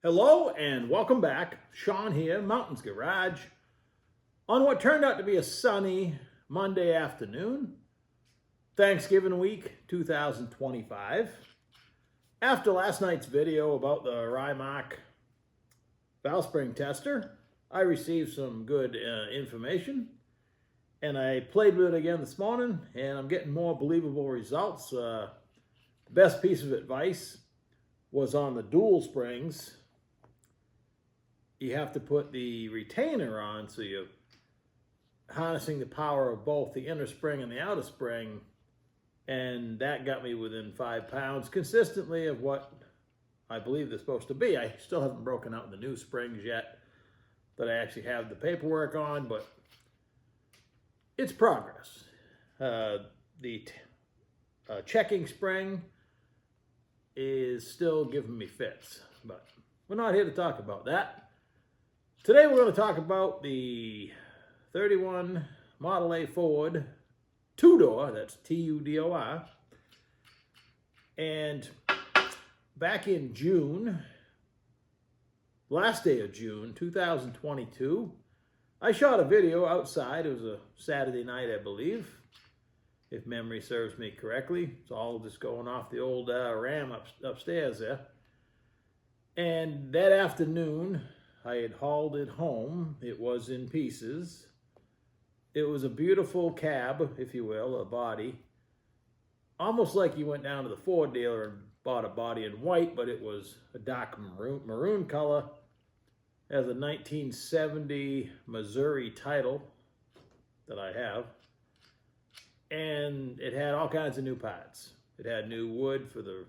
Hello and welcome back. Sean here, Mountains Garage, on what turned out to be a sunny Monday afternoon, Thanksgiving week 2025. After last night's video about the Rymark valve spring tester, I received some good information and I played with it again this morning and I'm getting more believable results. The best piece of advice was on the dual springs. You have to put the retainer on so you're harnessing the power of both the inner spring and the outer spring, and that got me within 5 pounds consistently of what I believe they're supposed to be. I still haven't broken out the new springs yet that I actually have the paperwork on, but it's progress. The checking spring is still giving me fits, but we're not here to talk about that. Today we're going to talk about the 31 Model A Ford Tudor, that's T-U-D-O-R, and back in June, last day of June 2022, I shot a video outside. It was a Saturday night, I believe, if memory serves me correctly. It's all just going off the old RAM upstairs there. And that afternoon, I had hauled it home. It was in pieces. It was a beautiful cab, if you will, a body. Almost like you went down to the Ford dealer and bought a body in white, but it was a dark maroon color. It has a 1970 Missouri title that I have. And it had all kinds of new parts. It had new wood for the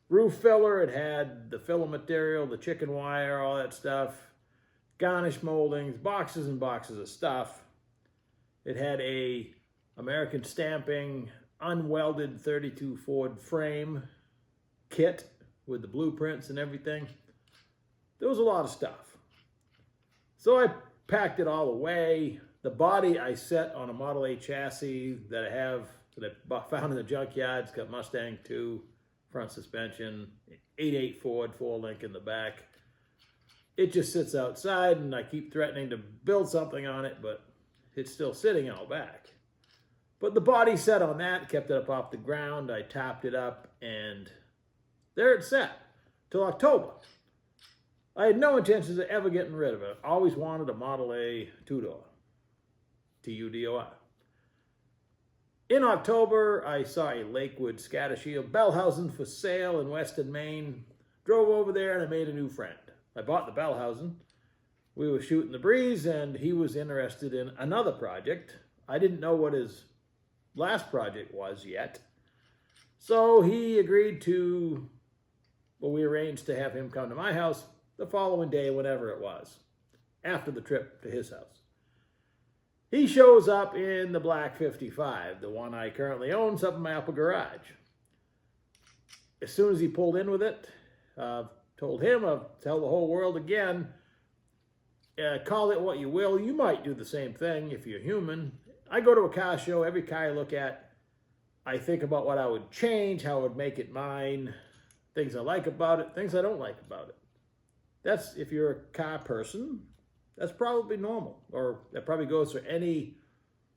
roof filler. It had the filler material, the chicken wire, all that stuff. Garnish moldings, boxes and boxes of stuff. It had a American stamping, unwelded 32 Ford frame kit with the blueprints and everything. There was a lot of stuff. So I packed it all away. The body I set on a Model A chassis that I found in the junkyard. It's got Mustang 2 front suspension, 8.8 Ford 4-link in the back. It just sits outside and I keep threatening to build something on it, but it's still sitting out back. But the body set on that, kept it up off the ground. I topped it up and there it sat till October. I had no intentions of ever getting rid of it. I always wanted a Model A Tudor, T-U-D-O-R. In October, I saw a Lakewood scatter shield Bellhausen for sale in Western Maine. Drove over there and I made a new friend. I bought the Bellhausen. We were shooting the breeze and he was interested in another project. I didn't know what his last project was yet. So he agreed to, we arranged to have him come to my house the following day, whenever it was, after the trip to his house. He shows up in the black 55, the one I currently own, up in my upper garage. As soon as he pulled in with it, told him, I'll tell the whole world again, call it what you will. You might do the same thing if you're human. I go to a car show. Every car I look at, I think about what I would change, how I would make it mine, things I like about it, things I don't like about it. That's, if you're a car person, that's probably normal, or that probably goes for any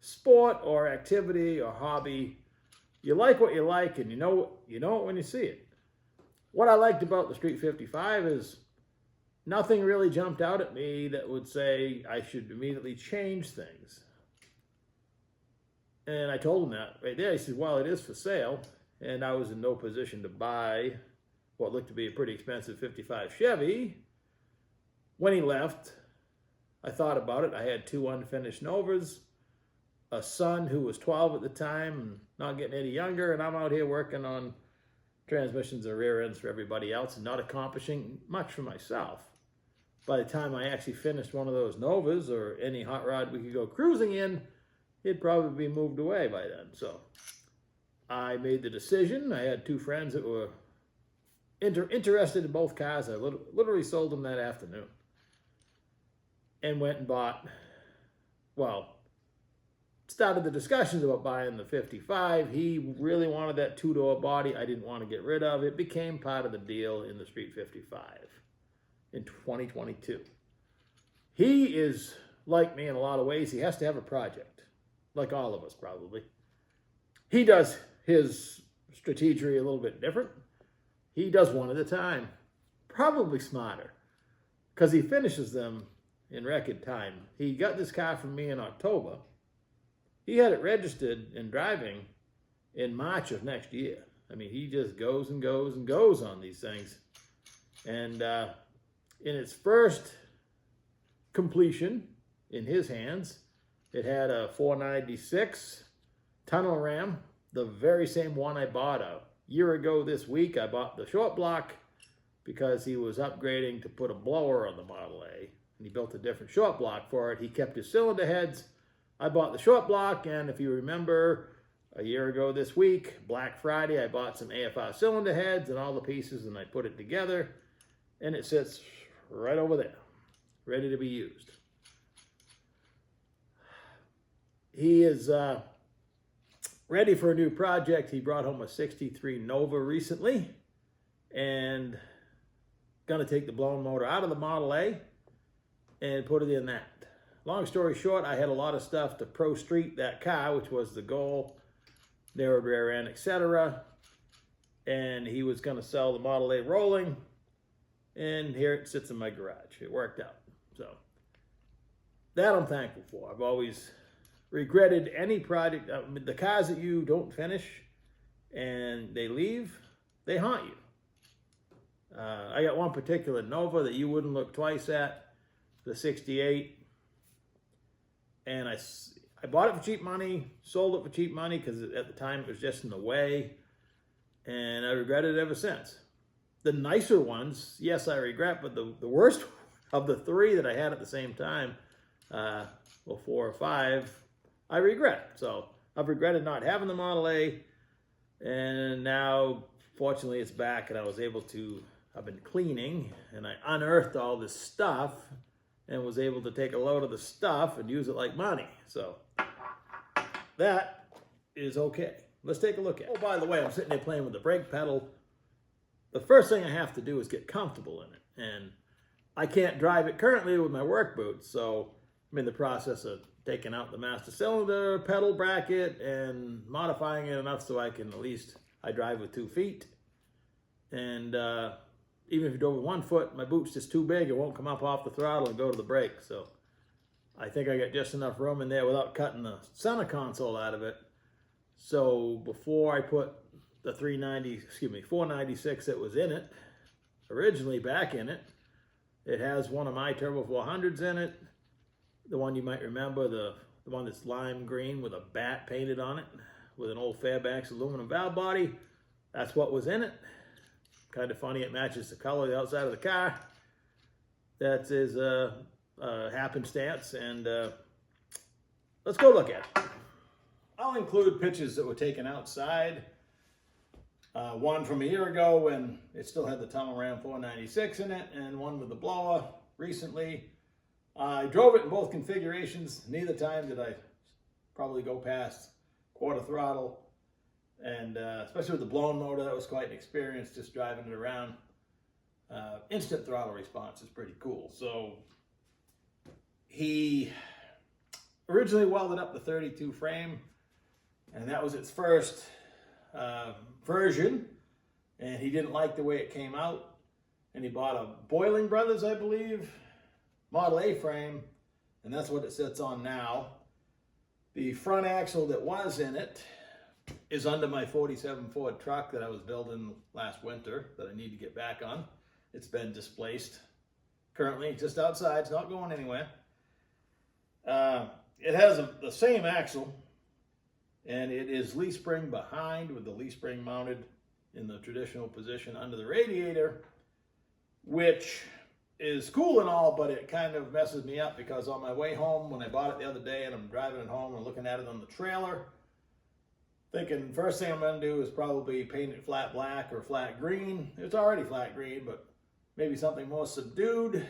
sport or activity or hobby. You like what you like, and you know it when you see it. What I liked about the Street 55 is nothing really jumped out at me that would say I should immediately change things. And I told him that right there. He said, well, it is for sale, and I was in no position to buy what looked to be a pretty expensive 55 Chevy. When he left, I thought about it. I had 2 unfinished Novas, a son who was 12 at the time and not getting any younger, and I'm out here working on transmissions and rear ends for everybody else and not accomplishing much for myself. By the time I actually finished one of those Novas or any hot rod we could go cruising in, it'd probably be moved away by then. So I made the decision. I had 2 friends that were interested in both cars. I literally sold them that afternoon and went and bought, started the discussions about buying the 55. He really wanted that two-door body I didn't want to get rid of. It became part of the deal in the Street 55. in 2022. He is like me in a lot of ways. He has to have a project, like all of us probably. He does his strategy a little bit different. He does one at a time, probably smarter, because he finishes them in record time. He got this car from me in October. He had it registered and driving in March of next year. I mean, he just goes and goes and goes on these things. And in its first completion in his hands, it had a 496 tunnel ram, the very same one I bought a year ago this week. I bought the short block because he was upgrading to put a blower on the Model A, and he built a different short block for it. He kept his cylinder heads. I bought the short block, and if you remember, a year ago this week, Black Friday, I bought some AFR cylinder heads and all the pieces, and I put it together, and it sits right over there, ready to be used. He is ready for a new project. He brought home a 63 Nova recently, and gonna take the blown motor out of the Model A and put it in that. Long story short, I had a lot of stuff to Pro Street that car, which was the goal, narrowed rear end, etc. And he was gonna sell the Model A rolling, and here it sits in my garage. It worked out. So that I'm thankful for. I've always regretted any project. The cars that you don't finish and they leave, they haunt you. I got one particular Nova that you wouldn't look twice at, the 68. And I bought it for cheap money, sold it for cheap money because at the time it was just in the way. And I regretted it ever since. The nicer ones, yes, I regret, but the worst of the three that I had at the same time, well, 4 or 5, I regret. So I've regretted not having the Model A, and now fortunately it's back, and I've been cleaning, and I unearthed all this stuff and was able to take a load of the stuff and use it like money. So that is okay. Let's take a look at it. Oh, by the way, I'm sitting there playing with the brake pedal. The first thing I have to do is get comfortable in it, and I can't drive it currently with my work boots, so I'm in the process of taking out the master cylinder pedal bracket and modifying it enough so I drive with 2 feet. And even if you drove with 1 foot, my boot's just too big. It won't come up off the throttle and go to the brake. So I think I got just enough room in there without cutting the center console out of it. So before I put the 496 that was in it, originally back in it, it has one of my Turbo 400s in it. The one you might remember, the one that's lime green with a bat painted on it, with an old Fairbanks aluminum valve body. That's what was in it. Kind of funny, it matches the color of the outside of the car. That is happenstance, and let's go look at it. I'll include pictures that were taken outside. One from a year ago when it still had the tunnel ram 496 in it, and one with the blower recently. I drove it in both configurations. Neither time did I probably go past quarter throttle. And especially with the blown motor, that was quite an experience just driving it around. Instant throttle response is pretty cool. So he originally welded up the 32 frame, and that was its first version. And he didn't like the way it came out. And he bought a Boiling Brothers, I believe, Model A frame, and that's what it sits on now. The front axle that was in it is under my 47 Ford truck that I was building last winter that I need to get back on. It's been displaced. Currently just outside, it's not going anywhere. It has the same axle, and it is leaf spring behind with the leaf spring mounted in the traditional position under the radiator, which is cool and all, but it kind of messes me up because on my way home, when I bought it the other day and I'm driving it home and looking at it on the trailer, thinking first thing I'm going to do is probably paint it flat black or flat green. It's already flat green, but maybe something more subdued.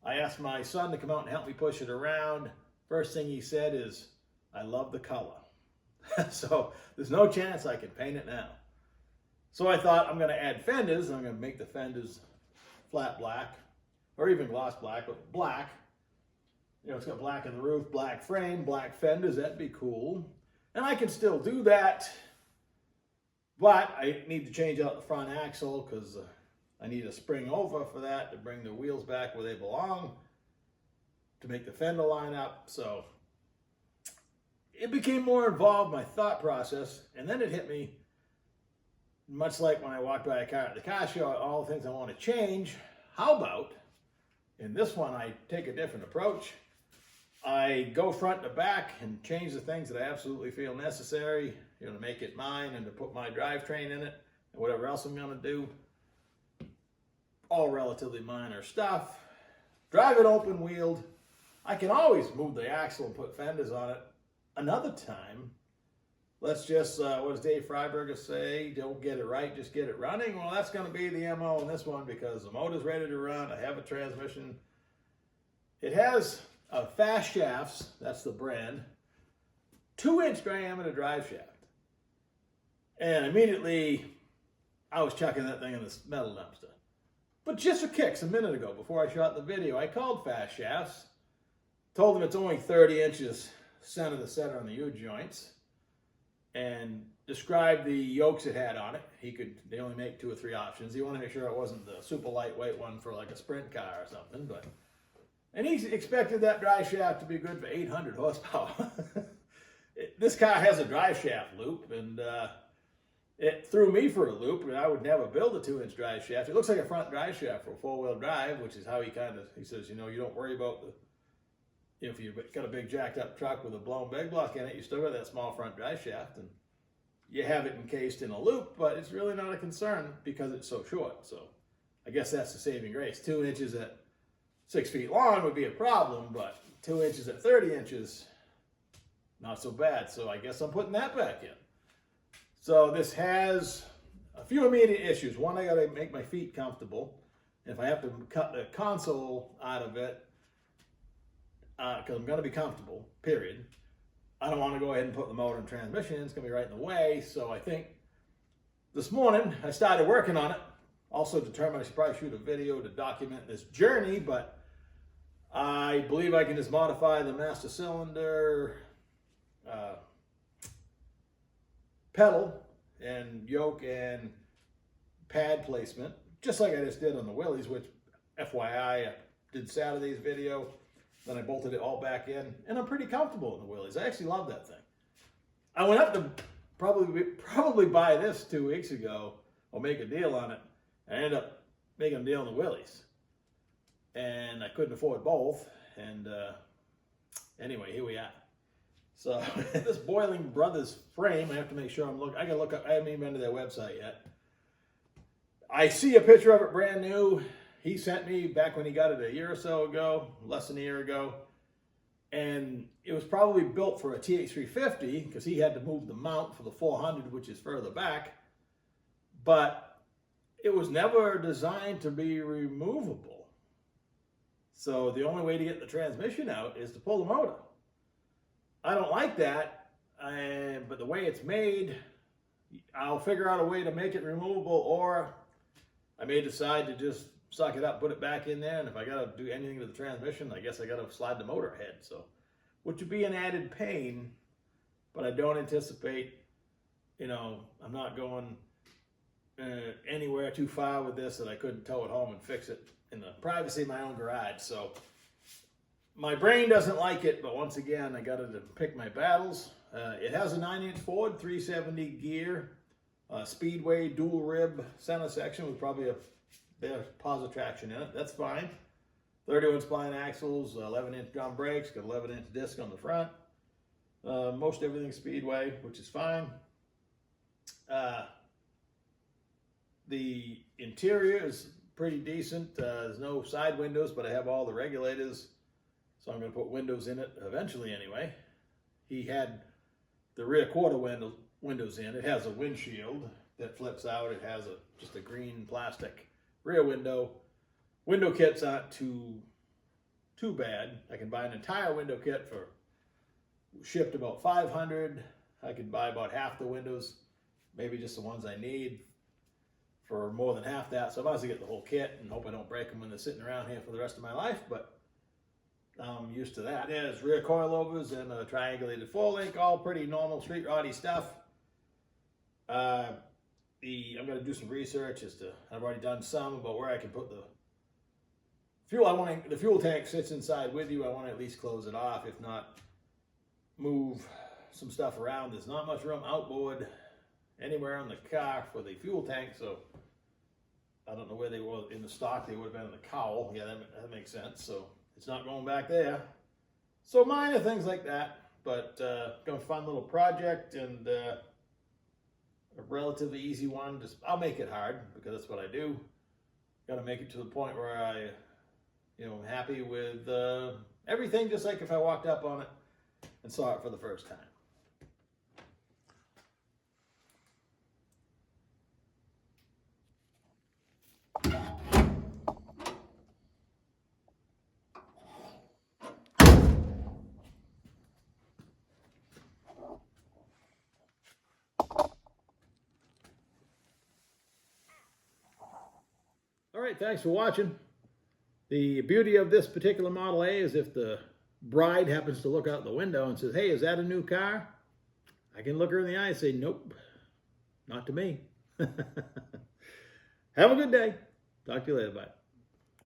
I asked my son to come out and help me push it around. First thing he said is, I love the color. So there's no chance I can paint it now. So I thought I'm going to add fenders. I'm going to make the fenders flat black, or even gloss black, but black. You know, it's got black in the roof, black frame, black fenders. That'd be cool. And I can still do that, but I need to change out the front axle because I need a spring over for that to bring the wheels back where they belong, to make the fender line up. So it became more involved, my thought process, and then it hit me, much like when I walked by a car at the car show, all the things I want to change. How about, in this one, I take a different approach. I go front to back and change the things that I absolutely feel necessary, you know, to make it mine and to put my drivetrain in it and whatever else I'm going to do. All relatively minor stuff. Drive it open wheeled. I can always move the axle and put fenders on it another time. Let's just, what does Dave Freiberger say? Don't get it right, just get it running. Well, that's going to be the MO in this one because the motor's ready to run. I have a transmission. It has fast shafts, that's the brand, 2-inch diameter drive shaft. And immediately I was chucking that thing in this metal dumpster. But just for kicks, a minute ago, before I shot the video, I called Fast Shafts, told them it's only 30 inches center to center on the U-joints, and described the yokes it had on it. They only make 2 or 3 options. He wanted to make sure it wasn't the super lightweight one for like a sprint car or something, and he expected that drive shaft to be good for 800 horsepower. This car has a drive shaft loop, and it threw me for a loop, and I would never build a 2-inch drive shaft. It looks like a front drive shaft for a 4-wheel drive, which is how he says, you know, you don't worry about if you've got a big jacked up truck with a blown big block in it, you still got that small front drive shaft, and you have it encased in a loop, but it's really not a concern because it's so short. So I guess that's the saving grace. 2 inches at 6 feet long would be a problem, but 2 inches at 30 inches, not so bad. So I guess I'm putting that back in. So this has a few immediate issues. One, I got to make my feet comfortable. If I have to cut the console out of it, because I'm going to be comfortable, period, I don't want to go ahead and put the motor and transmission in. It's going to be right in the way. So I think this morning I started working on it. Also determined I should probably shoot a video to document this journey, but I believe I can just modify the master cylinder pedal and yoke and pad placement, just like I just did on the Willys, which FYI, I did Saturday's video, then I bolted it all back in, and I'm pretty comfortable in the Willys. I actually love that thing. I went up to probably buy this 2 weeks ago, or make a deal on it. I ended up making a deal on the Willys, and I couldn't afford both, and anyway, here we are. So this Boiling Brothers frame, I have to make sure I gotta look up, I haven't even been to their website yet. I see a picture of it brand new. He sent me back when he got it a year or so ago, less than a year ago. And it was probably built for a TH350 because he had to move the mount for the 400, which is further back. But it was never designed to be removable. So the only way to get the transmission out is to pull the motor. I don't like that, but the way it's made, I'll figure out a way to make it removable, or I may decide to just suck it up, put it back in there, and if I gotta do anything to the transmission, I guess I gotta slide the motor ahead. So, which would be an added pain, but I don't anticipate, you know, I'm not going anywhere too far with this that I couldn't tow it home and fix it in the privacy of my own garage. So my brain doesn't like it, but once again, I got to pick my battles. It has a 9-inch Ford 370 gear, Speedway dual rib center section with probably a bit of positive traction in it. That's fine. 31 spline axles, 11-inch drum brakes, got 11-inch disc on the front. Most everything Speedway, which is fine. The interior is pretty decent. There's no side windows, but I have all the regulators, so I'm going to put windows in it eventually anyway. He had the rear quarter windows in. It has a windshield that flips out. It has just a green plastic rear window. Window kits aren't too bad. I can buy an entire window kit for shipped about $500. I could buy about half the windows, maybe just the ones I need, for more than half that, so I might as well get the whole kit and hope I don't break them when they're sitting around here for the rest of my life, but I'm used to that. There's rear coilovers and a triangulated 4-link, all pretty normal street roddy stuff. I'm going to do some research as to, I've already done some about where I can put the fuel. The fuel tank sits inside with you. I want to at least close it off, if not move some stuff around. There's not much room outboard anywhere in the car for the fuel tank, so I don't know where they were in the stock. They would have been in the cowl. Yeah, that makes sense. So it's not going back there. So minor things like that, but going to fun little project, and a relatively easy one. I'll make it hard because that's what I do. Got to make it to the point where I, I'm happy with everything, just like if I walked up on it and saw it for the first time. All right, thanks for watching. The beauty of this particular Model A is if the bride happens to look out the window and says, hey, is that a new car? I can look her in the eye and say, nope, not to me. Have a good day. Talk to you later. Bye.